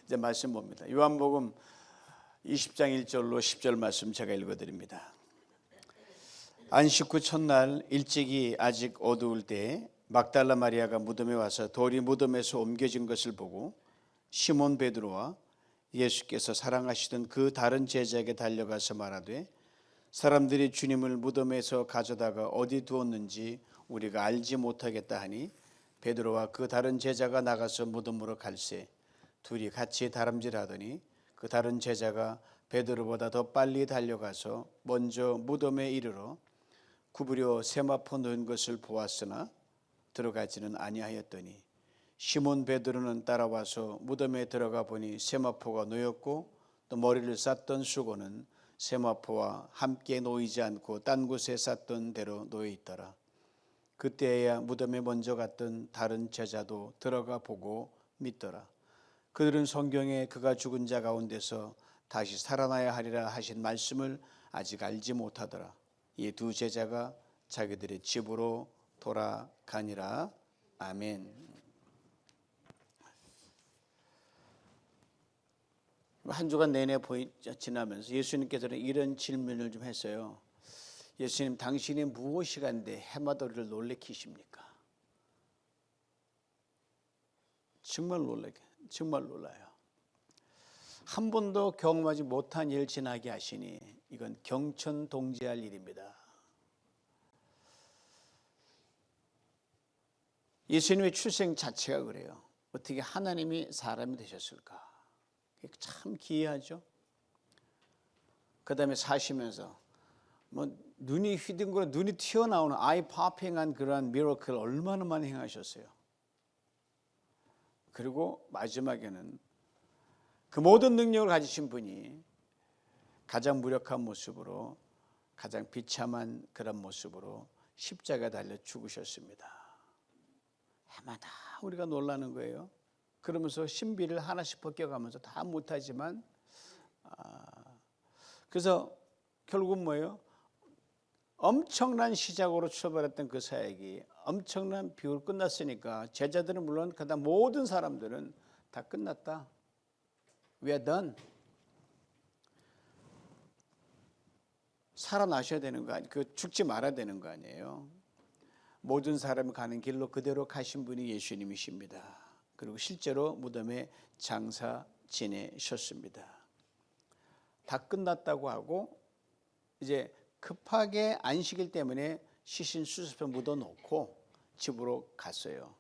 이제 말씀 봅니다. 요한복음 20장 1절로 10절 말씀 제가 읽어드립니다. 안식 후 첫날 일찍이 아직 어두울 때 막달라 마리아가 무덤에 와서 돌이 무덤에서 옮겨진 것을 보고 시몬 베드로와 예수께서 사랑하시던 그 다른 제자에게 달려가서 말하되 사람들이 주님을 무덤에서 가져다가 어디 두었는지 우리가 알지 못하겠다 하니 베드로와 그 다른 제자가 나가서 무덤으로 갈새 둘이 같이 다름질하더니 그 다른 제자가 베드로보다 더 빨리 달려가서 먼저 무덤에 이르러 구부려 세마포 놓은 것을 보았으나 들어가지는 아니하였더니 시몬 베드로는 따라와서 무덤에 들어가 보니 세마포가 놓였고 또 머리를 쌌던 수건은 세마포와 함께 놓이지 않고 딴 곳에 쌌던 대로 놓여 있더라. 그때야 무덤에 먼저 갔던 다른 제자도 들어가 보고 믿더라. 그들은 성경에 그가 죽은 자 가운데서 다시 살아나야 하리라 하신 말씀을 아직 알지 못하더라. 이 두 제자가 자기들의 집으로 돌아가니라. 아멘. 한 주간 내내 지나면서 예수님께서는 이런 질문을 좀 했어요. 예수님, 당신이 무엇이 간데 해마다 우리를 놀래키십니까? 정말 놀라요. 한 번도 경험하지 못한 일 지나게 하시니 이건 경천동지할 일입니다. 예수님의 출생 자체가 그래요. 어떻게 하나님이 사람이 되셨을까? 참 기이하죠. 그 다음에 사시면서 눈이 휘둥그러 눈이 튀어나오는 아이 파핑한 그러한 미러클 얼마나 많이 행하셨어요. 그리고 마지막에는 그 모든 능력을 가지신 분이 가장 무력한 모습으로 가장 비참한 그런 모습으로 십자가에 달려 죽으셨습니다. 해마다 우리가 놀라는 거예요. 그러면서 신비를 하나씩 벗겨가면서 다 못하지만 그래서 결국은 뭐예요? 엄청난 시작으로 출발했던 그 사역이 엄청난 비유로 끝났으니까 제자들은 물론 그다음 모든 사람들은 다 끝났다. We are done. 살아나셔야 되는 거 아니에요? 죽지 말아야 되는 거 아니에요? 모든 사람이 가는 길로 그대로 가신 분이 예수님이십니다. 그리고 실제로 무덤에 장사 지내셨습니다. 다 끝났다고 하고 이제 급하게 안식일 때문에 시신 수습해 묻어놓고 집으로 갔어요.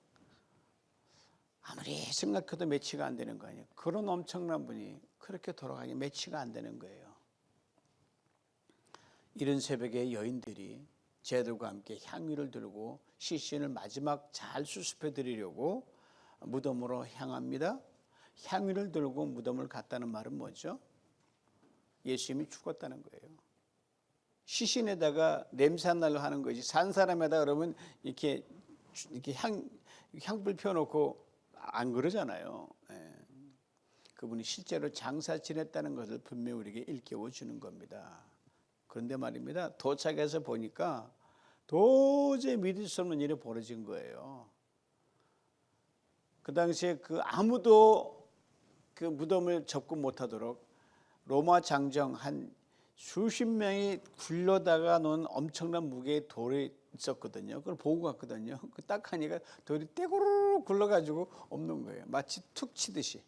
아무리 생각해도 매치가 안 되는 거 아니에요. 그런 엄청난 분이 그렇게 돌아가기 매치가 안 되는 거예요. 이른 새벽에 여인들이 제들과 함께 향유를 들고 시신을 마지막 잘 수습해 드리려고 무덤으로 향합니다. 향유를 들고 무덤을 갔다는 말은 뭐죠? 예수님이 죽었다는 거예요. 시신에다가 냄새 안 나려 하는 거지. 산 사람에다 그러면 이렇게 향불 펴놓고 안 그러잖아요. 그분이 실제로 장사 지냈다는 것을 분명히 우리에게 일깨워 주는 겁니다. 그런데 말입니다. 도착해서 보니까 도저히 믿을 수 없는 일이 벌어진 거예요. 그 당시에 아무도 그 무덤을 접근 못하도록 로마 장정 한 수십 명이 굴러다가 놓은 엄청난 무게의 돌이 있었거든요. 그걸 보고 갔거든요. 딱 하니까 돌이 떼구르르 굴러가지고 없는 거예요. 마치 툭 치듯이.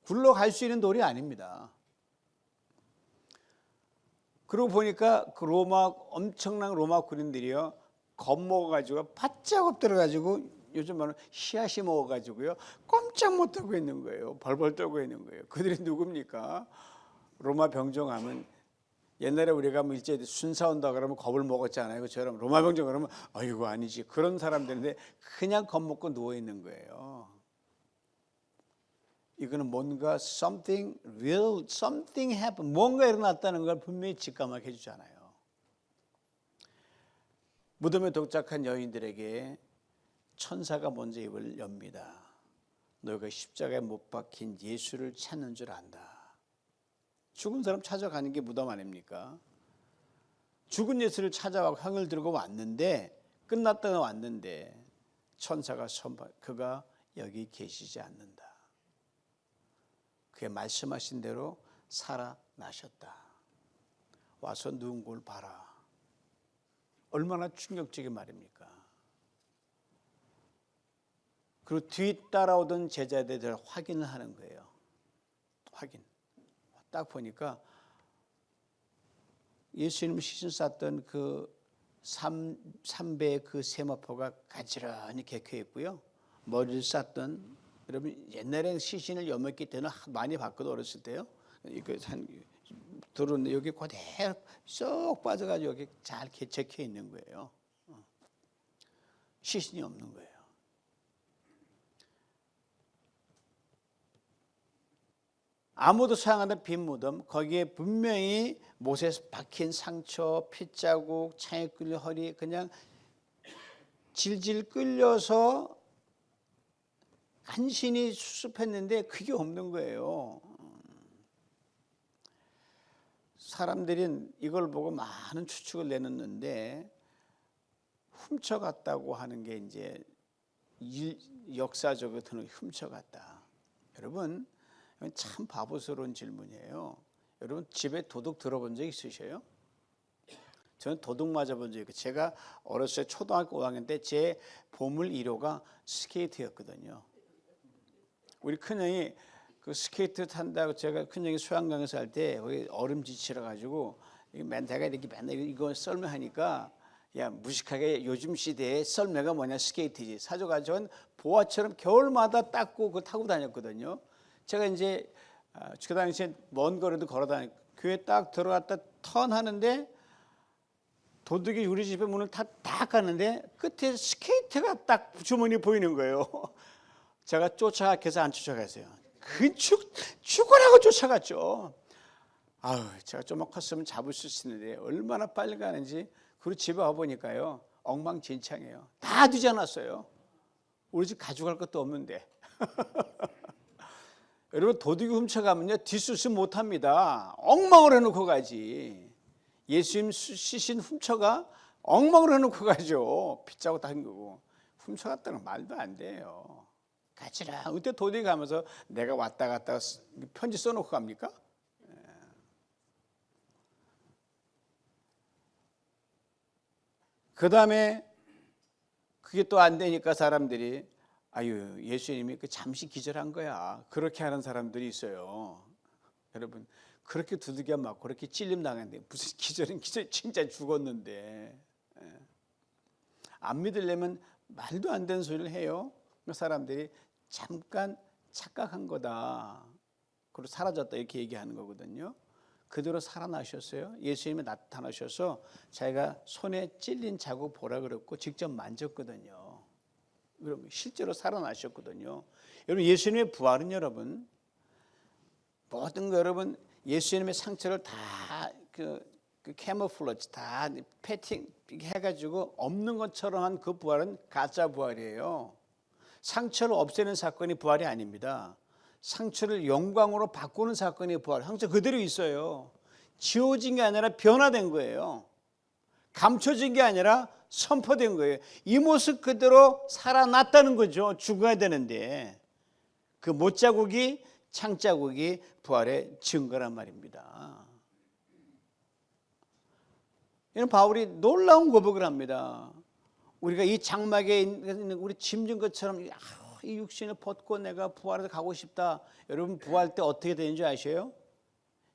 굴러갈 수 있는 돌이 아닙니다. 그러고 보니까 그 엄청난 로마 군인들이요, 겁먹어가지고 바짝 엎드려가지고 요즘 말은 씨앗이 먹어가지고요 꼼짝 못하고 있는 거예요. 벌벌 떨고 있는 거예요. 그들이 누굽니까? 로마 병정하면 옛날에 우리가 일제 순사 온다 그러면 겁을 먹었잖아요. 그처럼 로마 병정 그러면 아이고 아니지. 그런 사람들인데 그냥 겁먹고 누워 있는 거예요. 이거는 뭔가 something real, something happened. 뭔가 일어났다는 걸 분명히 직감하게 해주잖아요. 무덤에 도착한 여인들에게 천사가 먼저 입을 엽니다. 너희가 십자가에 못 박힌 예수를 찾는 줄 안다. 죽은 사람 찾아가는 게 무덤 아닙니까? 죽은 예수를 찾아가고 향을 들고 왔는데 끝났다가 왔는데 천사가 그가 여기 계시지 않는다. 그의 말씀하신 대로 살아나셨다. 와서 누운 걸 봐라. 얼마나 충격적인 말입니까? 그리고 뒤 따라오던 제자들을 확인을 하는 거예요. 확인. 딱 보니까 예수님 시신 쌌던 그 삼배의 그 세마포가 가지런히 개켜 있고요. 머리를 쌌던, 여러분 옛날에 시신을 여መስ기 때는 많이 봤거든, 어렸을 때요. 이거 한 들어오는데 여기 그대로 쏙 빠져가지고 여기 잘 적혀 있는 거예요. 시신이 없는 거예요. 아무도 사용하는 빈 무덤, 거기에 분명히 못에 박힌 상처, 핏자국, 창에 끌려 허리 그냥 질질 끌려서 간신히 수습했는데 그게 없는 거예요. 사람들이 이걸 보고 많은 추측을 내놓는데 훔쳐갔다고 하는 게 이제 역사적으로 훔쳐갔다. 여러분 참 바보스러운 질문이에요. 여러분 집에 도둑 들어본 적 있으셔요? 저는 도둑 맞아본 적이 있고, 제가 어렸을 때 초등학교 5학년 때 제 보물 1호가 스케이트였거든요. 우리 큰형이 그 스케이트 탄다고, 제가 큰형이 수양강에서 할 때 얼음 지치러 가지고 맨날 이렇게 맨날 이거 썰매하니까, 야 무식하게 요즘 시대에 썰매가 뭐냐 스케이트지, 사줘가지고 보아처럼 겨울마다 닦고 그거 타고 다녔거든요. 제가 이제 그 당시에 먼 거리도 걸어 다니고 교회 딱 들어갔다 턴하는데 도둑이 우리 집에 문을 딱 갔는데 끝에 스케이트가 딱 주머니 보이는 거예요. 제가 쫓아가서 안 쫓아갔어요. 죽으라고 쫓아갔죠. 아유, 제가 좀만 컸으면 잡을 수 있었는데 얼마나 빨리 가는지. 그리고 집에 와보니까요, 엉망진창이에요. 다 뒤져놨어요. 우리 집 가져갈 것도 없는데. 여러분 도둑이 훔쳐가면요 뒷수습 못합니다. 엉망을 해놓고 가지. 예수님 시신 훔쳐가 엉망을 해놓고 가죠. 핏자국 다 헹구고. 훔쳐갔다는 말도 안 돼요. 가지라. 그때 도둑이 가면서 내가 왔다 갔다 편지 써놓고 갑니까? 그 다음에 그게 또 안 되니까 사람들이, 아유 예수님이 그 잠시 기절한 거야, 그렇게 하는 사람들이 있어요. 여러분 그렇게 두들겨 맞고 그렇게 찔림 당했는데 무슨 기절은 기절, 진짜 죽었는데. 안 믿으려면 말도 안 되는 소리를 해요. 사람들이 잠깐 착각한 거다, 그리고 사라졌다 이렇게 얘기하는 거거든요. 그대로 살아나셨어요. 예수님이 나타나셔서 자기가 손에 찔린 자국 보라 그랬고 직접 만졌거든요. 여러분 실제로 살아나셨거든요. 여러분 예수님의 부활은, 여러분 모든 거, 여러분 예수님의 상처를 다 그 캐모플러지 다 패팅 해가지고 없는 것처럼 한 그 부활은 가짜 부활이에요. 상처를 없애는 사건이 부활이 아닙니다. 상처를 영광으로 바꾸는 사건이 부활. 상처 그대로 있어요. 지워진 게 아니라 변화된 거예요. 감춰진 게 아니라 선포된 거예요. 이 모습 그대로 살아났다는 거죠. 죽어야 되는데 그 못자국이, 창자국이 부활의 증거란 말입니다. 이런 바울이 놀라운 고백을 합니다. 우리가 이 장막에 있는 우리 짐진 것처럼 이 육신을 벗고 내가 부활해서 가고 싶다. 여러분 부활 때 어떻게 되는지 아셔요?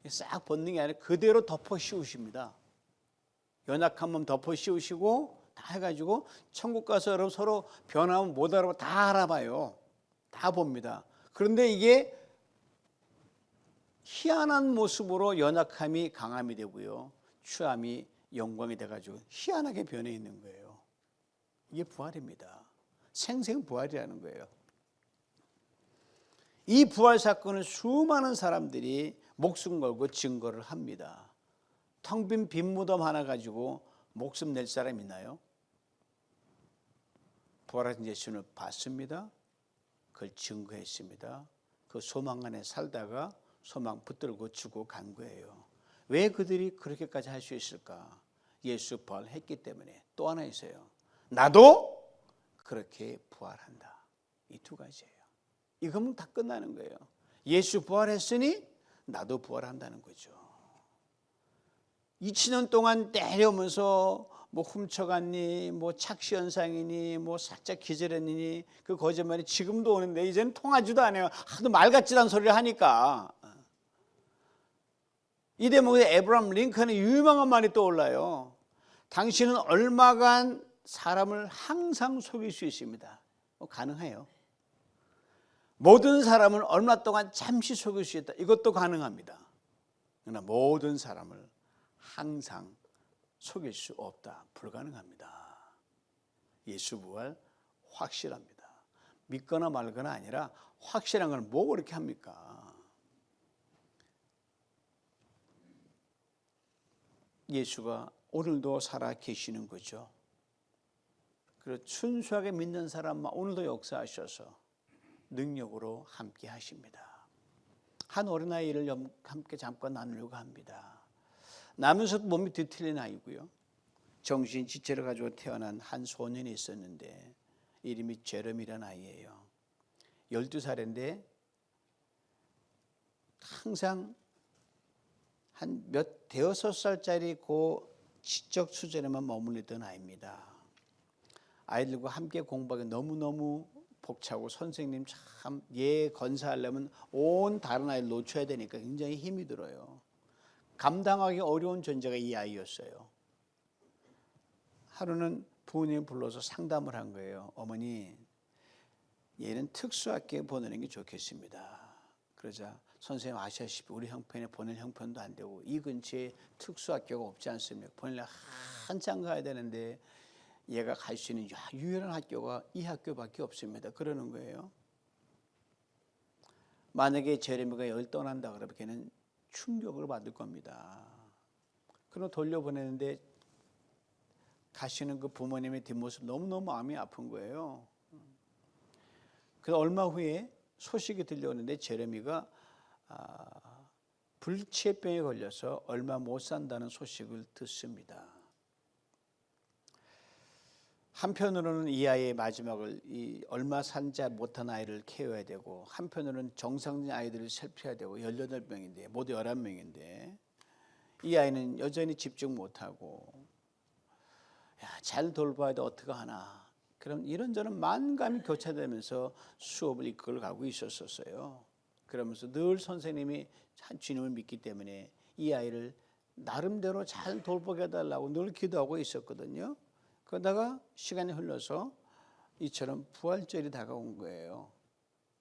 싹 벗는 게 아니라 그대로 덮어 씌우십니다. 연약한 몸 덮어 씌우시고 다 해가지고 천국 가서 여러분 서로 변하면 못 알아봐, 다 알아봐요. 다 봅니다. 그런데 이게 희한한 모습으로 연약함이 강함이 되고요, 추함이 영광이 돼가지고 희한하게 변해 있는 거예요. 이게 부활입니다. 생생부활이라는 거예요. 이 부활 사건을 수많은 사람들이 목숨 걸고 증거를 합니다. 텅 빈 빈무덤 하나 가지고 목숨 낼 사람 있나요? 부활하신 예수님을 봤습니다. 그걸 증거했습니다. 그 소망 안에 살다가 소망 붙들고 죽고 간 거예요. 왜 그들이 그렇게까지 할 수 있을까? 예수 부활했기 때문에. 또 하나 있어요. 나도 그렇게 부활한다. 이 두 가지예요. 이거면 다 끝나는 거예요. 예수 부활했으니 나도 부활한다는 거죠. 2000년 동안 내려오면서 뭐 훔쳐갔니, 뭐 착시 현상이니, 뭐 살짝 기절했니, 그 거짓말이 지금도 오는데 이제는 통하지도 않아요. 하도 말 같지도 않은 소리를 하니까. 이 대목에 에브라함 링컨의 유명한 말이 떠올라요. 당신은 얼마간 사람을 항상 속일 수 있습니다. 가능해요. 모든 사람을 얼마 동안 잠시 속일 수 있다. 이것도 가능합니다. 그러나 모든 사람을 항상 속일 수 없다. 불가능합니다. 예수 부활 확실합니다. 믿거나 말거나 아니라 확실한 건 뭐 그렇게 합니까? 예수가 오늘도 살아 계시는 거죠. 그리고 순수하게 믿는 사람만 오늘도 역사하셔서 능력으로 함께 하십니다. 한 어린아이를 함께 잠깐 나누려고 합니다. 나면서도 몸이 뒤틀린 아이고요. 정신 지체를 가지고 태어난 한 소년이 있었는데 이름이 제롬이라는 아이예요. 12살인데 항상 한 대여섯 살짜리 그 지적 수준에만 머물렀던 아이입니다. 아이들과 함께 공부하기 너무너무 벅차고 선생님 참 건사하려면 온 다른 아이를 놓쳐야 되니까 굉장히 힘이 들어요. 감당하기 어려운 존재가 이 아이였어요. 하루는 부모님이 불러서 상담을 한 거예요. 어머니, 얘는 특수학교에 보내는 게 좋겠습니다. 그러자 선생님 아시다시피 우리 형편에 보낼 형편도 안 되고 이 근처에 특수학교가 없지 않습니까? 보내려면 한참 가야 되는데 얘가 갈 수 있는 유일한 학교가 이 학교밖에 없습니다. 그러는 거예요. 만약에 제레미가 여길 떠난다 그러면 걔는 충격을 받을 겁니다. 그럼 돌려보내는데 가시는 그 부모님의 뒷모습 너무너무 마음이 아픈 거예요. 그래서 얼마 후에 소식이 들려오는데 제레미가 불치병에 걸려서 얼마 못 산다는 소식을 듣습니다. 한편으로는 이 아이의 마지막을 얼마 산지 못한 아이를 케어해야 되고 한편으로는 정상적인 아이들을 살펴야 되고 18명인데 모두 11명인데 이 아이는 여전히 집중 못하고 잘 돌봐야 돼 어떻게 하나. 그럼 이런저런 만감이 교차되면서 수업을 이끌어 가고 있었어요. 그러면서 늘 선생님이 주님을 믿기 때문에 이 아이를 나름대로 잘 돌보게 해달라고 늘 기도하고 있었거든요. 그러다가 시간이 흘러서 이처럼 부활절이 다가온 거예요.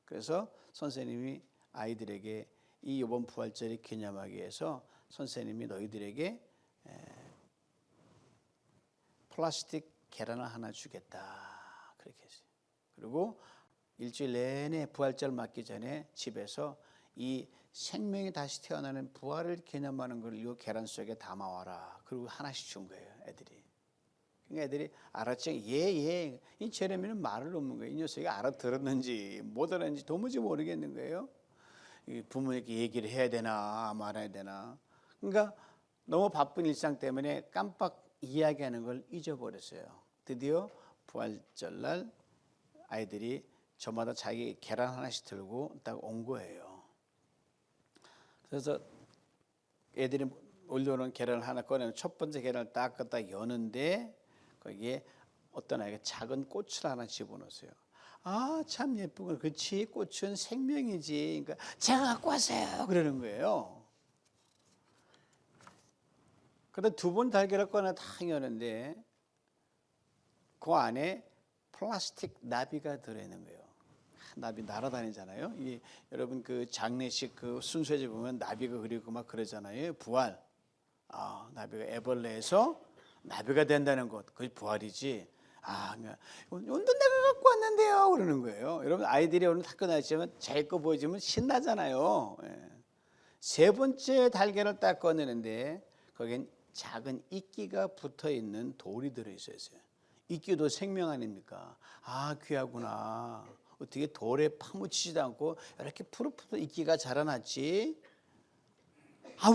그래서 선생님이 아이들에게 이 이번 부활절을 기념하기 위해서 선생님이 너희들에게 플라스틱 계란을 하나 주겠다. 그렇게 했어요. 그리고 일주일 내내 부활절 맞기 전에 집에서 이 생명이 다시 태어나는 부활을 기념하는 걸 이 계란 속에 담아와라. 그리고 하나씩 준 거예요, 애들이. 그러니까 애들이 알았죠. 예. 이 제레미는 말을 놓는 거예요. 이 녀석이 알아들었는지 못 알았는지 도무지 모르겠는 거예요. 부모님께 얘기를 해야 되나 말아야 되나. 그러니까 너무 바쁜 일상 때문에 깜빡 이야기하는 걸 잊어버렸어요. 드디어 부활절날 아이들이 저마다 자기 계란 하나씩 들고 딱 온 거예요. 그래서 애들이 올려놓은 계란을 하나 꺼내는 첫 번째 계란을 딱 여는데 거기에 어떤 아이가 작은 꽃을 하나 집어넣었어요. 아, 참 예쁜 거. 그렇지, 꽃은 생명이지. 그러니까 제가 갖고 왔어요. 그러는 거예요. 그런데 두 번 달걀을 꺼내 딱 여는데 그 안에 플라스틱 나비가 들어있는 거예요. 나비 날아다니잖아요. 여러분 그 장례식 그 순서에 보면 나비가 그리고 막 그러잖아요. 부활. 나비가 애벌레에서 나비가 된다는 것, 그게 부활이지. 오늘도 내가 갖고 왔는데요. 그러는 거예요. 여러분 아이들이 오늘 다 끝났지만 제 거 보여주면 신나잖아요. 세 번째 달걀을 딱 꺼내는데 거긴 작은 이끼가 붙어 있는 돌이 들어있어요. 이끼도 생명 아닙니까? 귀하구나. 어떻게 돌에 파묻히지도 않고 이렇게 푸릇푸릇 이끼가 자라났지?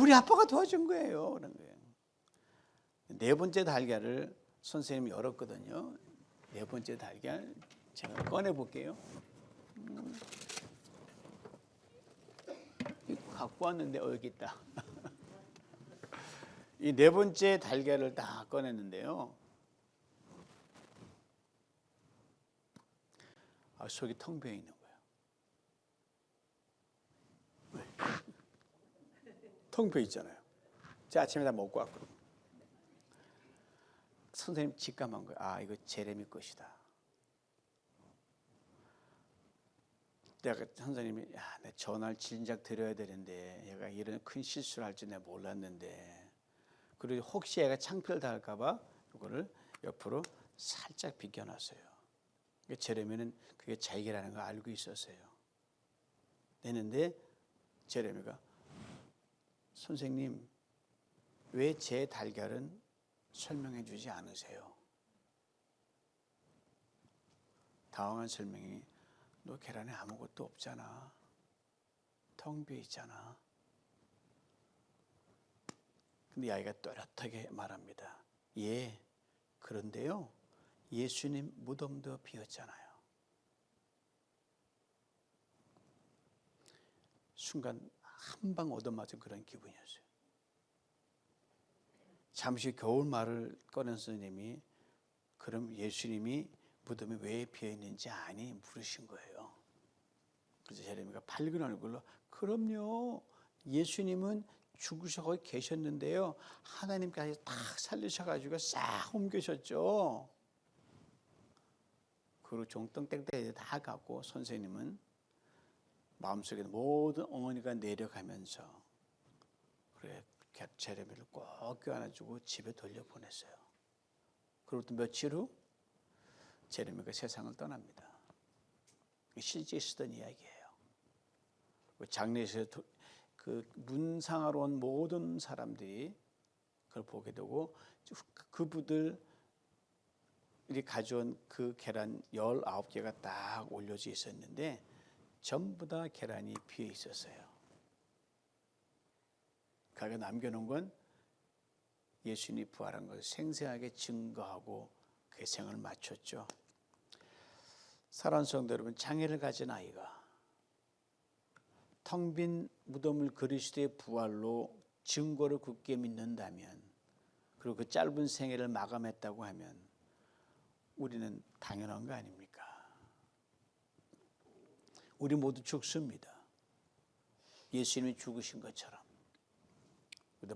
우리 아빠가 도와준 거예요. 그런 거예요. 네 번째 달걀을 선생님이 열었거든요. 네 번째 달걀 제가 꺼내 볼게요. 갖고 왔는데 여기 있다. 이 네 번째 달걀을 다 꺼냈는데요. 속이 텅 비어 있는 거예요. 텅 비어 있잖아요. 제가 아침에 다 먹고 왔거든요. 선생님 직감한 거예요. 이거 제레미 것이다. 내가 선생님이 내 전화를 진작 드려야 되는데 얘가 이런 큰 실수를 할 줄 내가 몰랐는데, 그리고 혹시 얘가 창피를 당할까 봐 이거를 옆으로 살짝 비껴놨어요. 제레미는 그게 자기라는 걸 알고 있었어요. 내는데 제레미가 선생님 왜 제 달걀은 설명해 주지 않으세요? 당황한 설명이 너 계란에 아무것도 없잖아. 텅 비어 있잖아. 근데 이 아이가 또렷하게 말합니다. 예, 그런데요 예수님 무덤도 비었잖아요. 순간 한 방 얻어맞은 그런 기분이었어요. 잠시 겨울 말을 꺼낸 선생님이 그럼 예수님이 무덤이 왜 비어있는지 아니? 물으신 거예요. 그래서 제레미가 밝은 얼굴로 그럼요. 예수님은 죽으셔서 계셨는데요. 하나님께서 다 살리셔가지고 싹 옮기셨죠. 그리고 종똥 땡땡이 다 갖고 선생님은 마음속에 모든 어머니가 내려가면서 그래 제레미를 꼭 껴안아주고 집에 돌려보냈어요. 그리고 또 며칠 후 제레미가 세상을 떠납니다. 실제 있었던 이야기예요. 장례에서 그 문상하러 온 모든 사람들이 그걸 보게 되고 그분들이 가져온 그 계란 19개가 딱 올려져 있었는데 전부 다 계란이 비어 있었어요. 그가 남겨놓은 건 예수님이 부활한 것을 생생하게 증거하고 그 생을 마쳤죠. 사랑하는 성도 여러분, 장애를 가진 아이가 텅 빈 무덤을 그리스도의 부활로 증거를 굳게 믿는다면, 그리고 그 짧은 생애를 마감했다고 하면 우리는 당연한 거 아닙니까? 우리 모두 죽습니다. 예수님이 죽으신 것처럼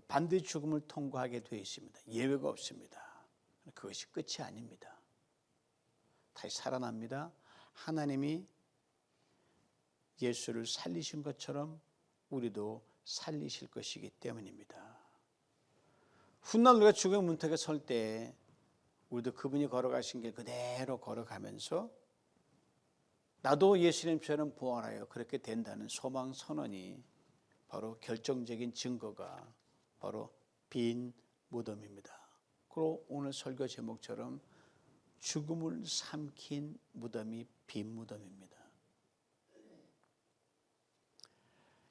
반드시 죽음을 통과하게 되어 있습니다. 예외가 없습니다. 그것이 끝이 아닙니다. 다시 살아납니다. 하나님이 예수를 살리신 것처럼 우리도 살리실 것이기 때문입니다. 훗날 우리가 죽음의 문턱에 설 때 우리도 그분이 걸어가신 길 그대로 걸어가면서 나도 예수님처럼 부활하여 그렇게 된다는 소망 선언이 바로 결정적인 증거가 바로 빈 무덤입니다. 그리고 오늘 설교 제목처럼 죽음을 삼킨 무덤이 빈 무덤입니다.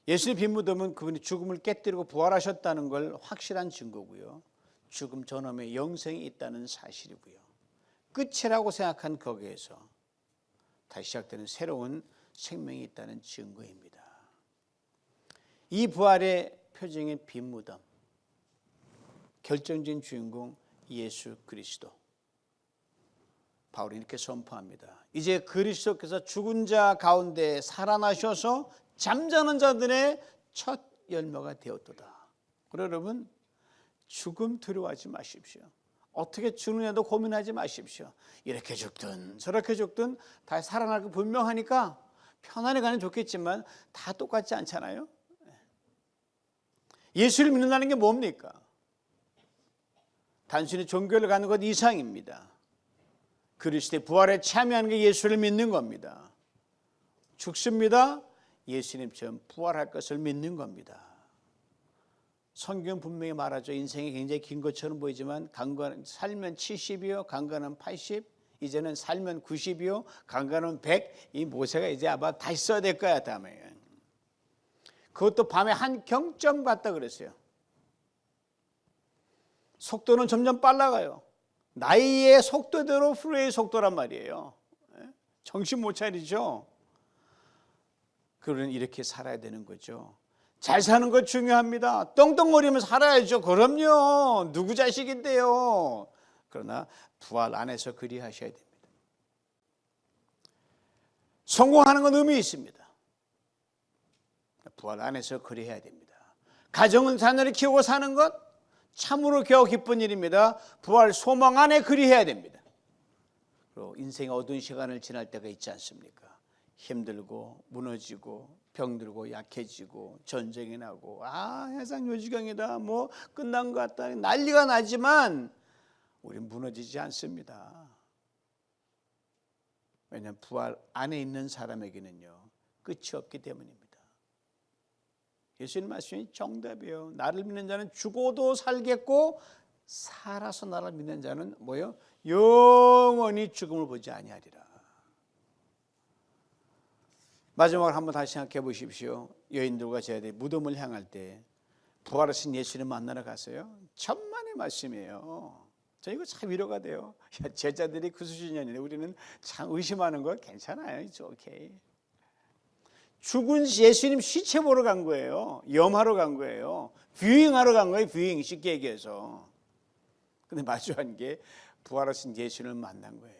예수의 빈 무덤은 그분이 죽음을 깨뜨리고 부활하셨다는 걸 확실한 증거고요. 죽음 전후에 영생이 있다는 사실이고요. 끝이라고 생각한 거기에서 다시 시작되는 새로운 생명이 있다는 증거입니다. 이 부활의 표징인 빈 무덤, 결정적인 주인공 예수 그리스도. 바울이 이렇게 선포합니다. 이제 그리스도께서 죽은 자 가운데 살아나셔서 잠자는 자들의 첫 열매가 되었도다. 그래 여러분, 죽음 두려워하지 마십시오. 어떻게 죽느냐도 고민하지 마십시오. 이렇게 죽든 저렇게 죽든 다 살아날 거 분명하니까 편안히 가면 좋겠지만 다 똑같지 않잖아요. 예수를 믿는다는 게 뭡니까? 단순히 종교를 가는 것 이상입니다. 그리스도의 부활에 참여하는 게 예수를 믿는 겁니다. 죽습니다. 예수님처럼 부활할 것을 믿는 겁니다. 성경 분명히 말하죠. 인생이 굉장히 긴 것처럼 보이지만 살면 70이요, 강건은 80, 이제는 살면 90이요, 강건은 100. 이 모세가 이제 아마 다시 써야 될 거야 다음에. 그것도 밤에 한 경점 같다 그랬어요. 속도는 점점 빨라가요. 나이의 속도대로 플레이의 속도란 말이에요. 정신 못 차리죠. 그러니 이렇게 살아야 되는 거죠. 잘 사는 거 중요합니다. 떵떵거리면 살아야죠. 그럼요. 누구 자식인데요. 그러나 부활 안에서 그리하셔야 됩니다. 성공하는 건 의미 있습니다. 부활 안에서 그리해야 됩니다. 가정은 자녀를 키우고 사는 것 참으로 겨우 기쁜 일입니다. 부활 소망 안에 그리해야 됩니다. 그리고 인생의 어두운 시간을 지날 때가 있지 않습니까? 힘들고 무너지고 병들고 약해지고 전쟁이 나고 세상 요지경이다 뭐 끝난 것 같다 난리가 나지만 우린 무너지지 않습니다. 왜냐하면 부활 안에 있는 사람에게는요 끝이 없기 때문입니다. 예수님 말씀이 정답이에요. 나를 믿는 자는 죽어도 살겠고 살아서 나를 믿는 자는 뭐요? 영원히 죽음을 보지 아니하리라. 마지막으로 한번 다시 생각해 보십시오. 여인들과 제자들이 무덤을 향할 때 부활하신 예수님 만나러 갔어요. 천만의 말씀이에요. 저 이거 참 위로가 돼요. 제자들이 그 수준이 아니네. 우리는 참 의심하는 거 괜찮아요. It's okay. 죽은 예수님 시체 보러 간 거예요. 염하러 간 거예요. 뷰잉하러 간 거예요. 뷰잉 쉽게 얘기해서. 근데 마주한 게 부활하신 예수님을 만난 거예요.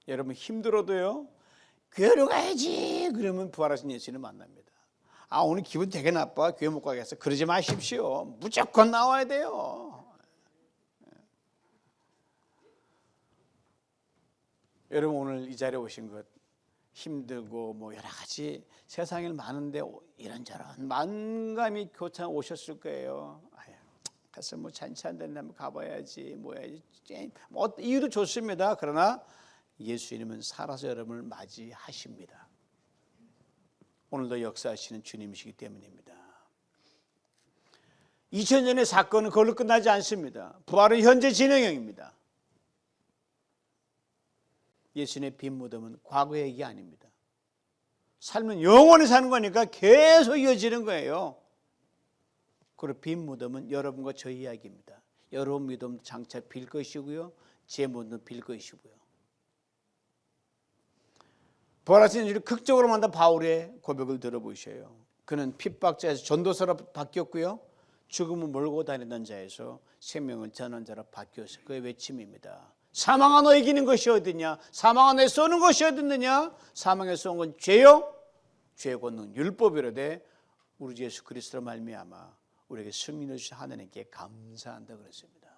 여러분 힘들어도요. 교회로 가야지. 그러면 부활하신 예수님을 만납니다. 오늘 기분 되게 나빠. 교회 못 가겠어. 그러지 마십시오. 무조건 나와야 돼요. 여러분 오늘 이 자리에 오신 것 힘들고 뭐 여러 가지 세상에 많은데 이런저런 만감이 교차 오셨을 거예요. 가서 뭐 잔치 한 잔 하면 가봐야지 뭐야지 뭐 이유도 좋습니다. 그러나 예수님은 살아서 여러분을 맞이하십니다. 오늘도 역사하시는 주님이시기 때문입니다. 2000년의 사건은 그걸로 끝나지 않습니다. 부활은 현재 진행형입니다. 예수님의 빈 무덤은 과거의 얘기 아닙니다. 삶은 영원히 사는 거니까 계속 이어지는 거예요. 그리고 빈 무덤은 여러분과 저 이야기입니다. 여러분 무덤 장차 빌 것이고요. 제 무덤 빌 것이고요. 부활하신 예수를 극적으로 만든 바울의 고백을 들어보셔요. 그는 핍박자에서 전도사로 바뀌었고요. 죽음을 몰고 다니던 자에서 생명을 전하는 자로 바뀌었어요. 그의 외침입니다. 사망아 너 이기는 것이 어디냐? 사망아 내 쏘는 것이 어딨느냐? 사망에 쏜 건 죄요? 죄 걷는 율법이로되 우리 주 예수 그리스도로 말미암아 우리에게 승리를 주신 하나님께 감사한다 그랬습니다.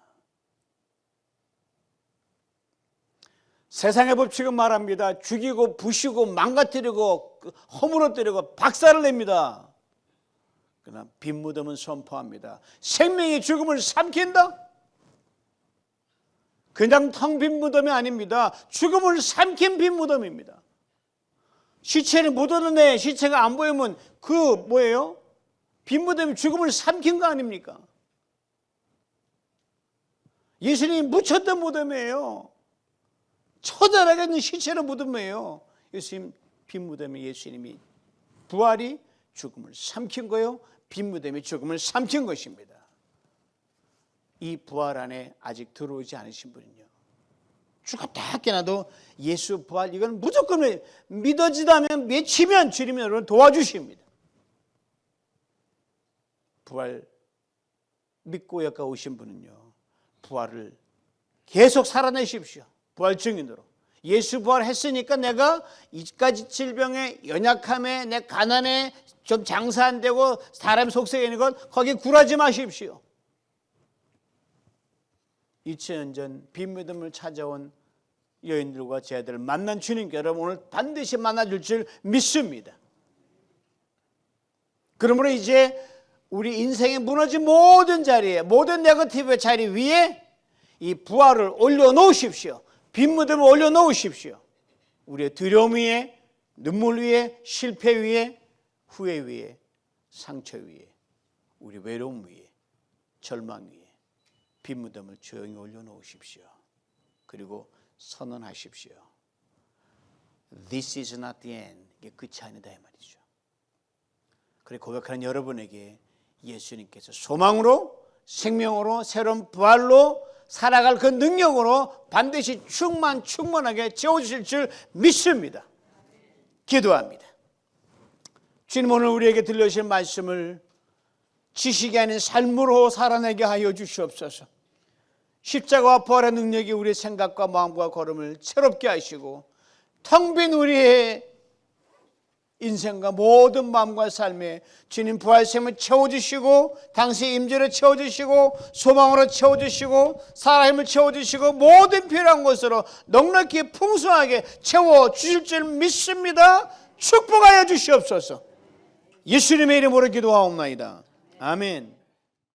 세상의 법칙은 말합니다. 죽이고 부시고 망가뜨리고 허물어뜨리고 박살을 냅니다. 그러나 빈 무덤은 선포합니다. 생명이 죽음을 삼킨다? 그냥 텅 빈 무덤이 아닙니다. 죽음을 삼킨 빈 무덤입니다. 시체를 못 얻어내 시체가 안 보이면 그 뭐예요? 빈 무덤이 죽음을 삼킨 거 아닙니까? 예수님이 묻혔던 무덤이에요. 처절하게 있는 시체의 무덤이에요. 예수님 빈 무덤에 예수님이 부활이 죽음을 삼킨 거예요. 빈 무덤이 죽음을 삼킨 것입니다. 이 부활 안에 아직 들어오지 않으신 분은요. 죽었다 깨나도 예수 부활 이건 무조건 믿어지다면 외치면 주님이 여러분 도와주십니다. 부활 믿고 여기까지 오신 분은요. 부활을 계속 살아내십시오. 부활 증인으로. 예수 부활했으니까 내가 이까지 질병에 연약함에 내 가난에 좀 장사 안 되고 사람 속세에 있는 것 거기에 굴하지 마십시오. 2000년 전 빈 무덤을 찾아온 여인들과 제자들을 만난 주님께 여러분 오늘 반드시 만나줄 줄 믿습니다. 그러므로 이제 우리 인생에 무너진 모든 자리에 모든 네거티브의 자리 위에 이 부활을 올려놓으십시오. 빈 무덤을 올려놓으십시오. 우리의 두려움 위에 눈물 위에 실패 위에 후회 위에 상처 위에 우리 외로움 위에 절망 위에 빈 무덤을 조용히 올려놓으십시오. 그리고 선언하십시오. This is not the end. 이게 끝이 아니다 이 말이죠. 그래 고백하는 여러분에게 예수님께서 소망으로 생명으로 새로운 부활로 살아갈 그 능력으로 반드시 충만하게 채워주실 줄 믿습니다. 기도합니다. 주님 오늘 우리에게 들려주신 말씀을 지식이 아닌 삶으로 살아내게 하여 주시옵소서. 십자가와 부활의 능력이 우리의 생각과 마음과 걸음을 새롭게 하시고 텅 빈 우리의 인생과 모든 마음과 삶에 주님 부활샘을 채워주시고 당신의 임재로 채워주시고 소망으로 채워주시고 살아힘을 채워주시고 모든 필요한 것으로 넉넉히 풍성하게 채워주실 줄 믿습니다. 축복하여 주시옵소서. 예수님의 이름으로 기도하옵나이다. 아멘.